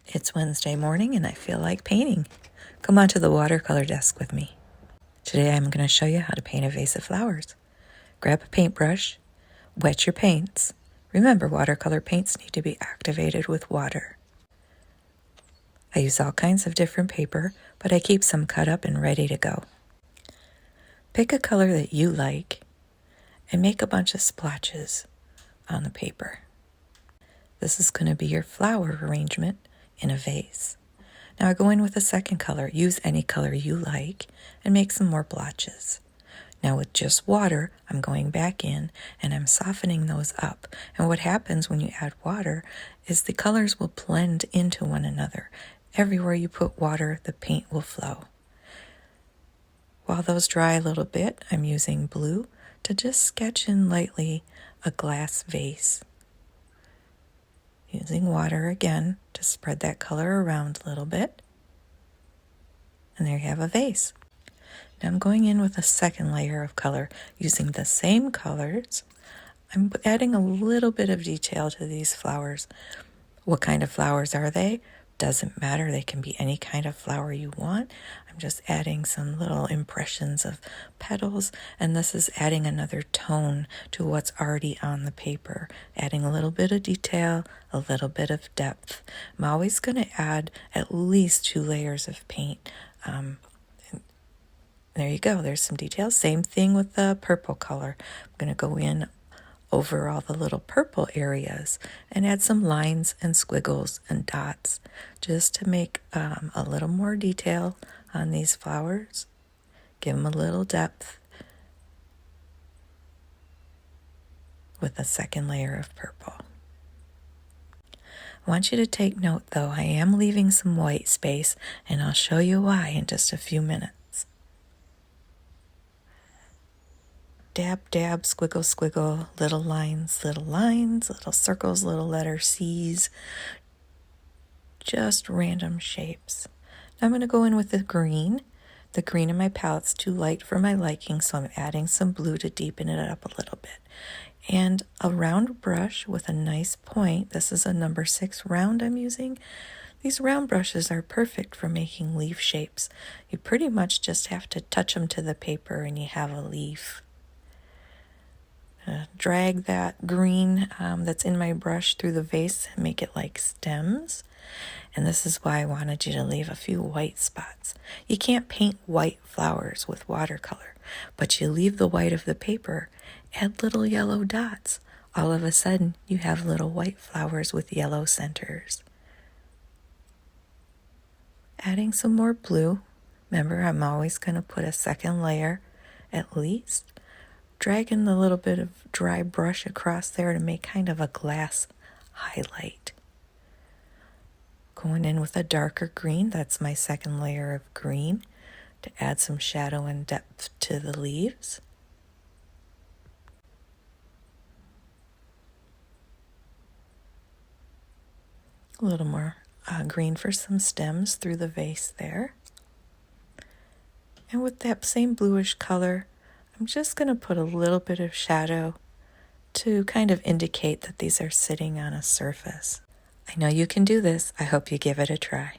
It's Wednesday morning and I feel like painting. Come onto the watercolor desk with me. Today I'm going to show you how to paint a vase of flowers. Grab a paintbrush, wet your paints. Remember, watercolor paints need to be activated with water. I use all kinds of different paper, but I keep some cut up and ready to go. Pick a color that you like and make a bunch of splotches on the paper. This is going to be your flower arrangement in a vase. Now I go in with a second color. Use any color you like and make some more blotches. Now with just water, I'm going back in and I'm softening those up. And what happens when you add water is the colors will blend into one another. Everywhere you put water, the paint will flow. While those dry a little bit, I'm using blue to just sketch in lightly a glass vase. Using water again to spread that color around a little bit. And there you have a vase. Now I'm going in with a second layer of color using the same colors. I'm adding a little bit of detail to these flowers. What kind of flowers are they? Doesn't matter. They can be any kind of flower you want. I'm just adding some little impressions of petals, and this is adding another tone to what's already on the paper, adding a little bit of detail, a little bit of depth. I'm always going to add at least 2 layers of paint. There you go. There's some details. Same thing with the purple color. I'm going to go in over all the little purple areas and add some lines and squiggles and dots just to make a little more detail on these flowers. Give them a little depth with a second layer of purple. I want you to take note though, I am leaving some white space and I'll show you why in just a few minutes. Dab, dab, squiggle, squiggle, little lines, little circles, little letter C's, just random shapes. Now I'm going to go in with the green. The green in my palette's too light for my liking, so I'm adding some blue to deepen it up a little bit. And a round brush with a nice point. This is a number 6 round I'm using. These round brushes are perfect for making leaf shapes. You pretty much just have to touch them to the paper and you have a leaf. Drag that green that's in my brush through the vase and make it like stems. And this is why I wanted you to leave a few white spots. You can't paint white flowers with watercolor, but you leave the white of the paper, add little yellow dots. All of a sudden, you have little white flowers with yellow centers. Adding some more blue. Remember, I'm always going to put a second layer at least. Dragging the little bit of dry brush across there to make kind of a glass highlight. Going in with a darker green, that's my second layer of green, to add some shadow and depth to the leaves. A little more green for some stems through the vase there. And with that same bluish color, I'm just going to put a little bit of shadow to kind of indicate that these are sitting on a surface. I know you can do this. I hope you give it a try.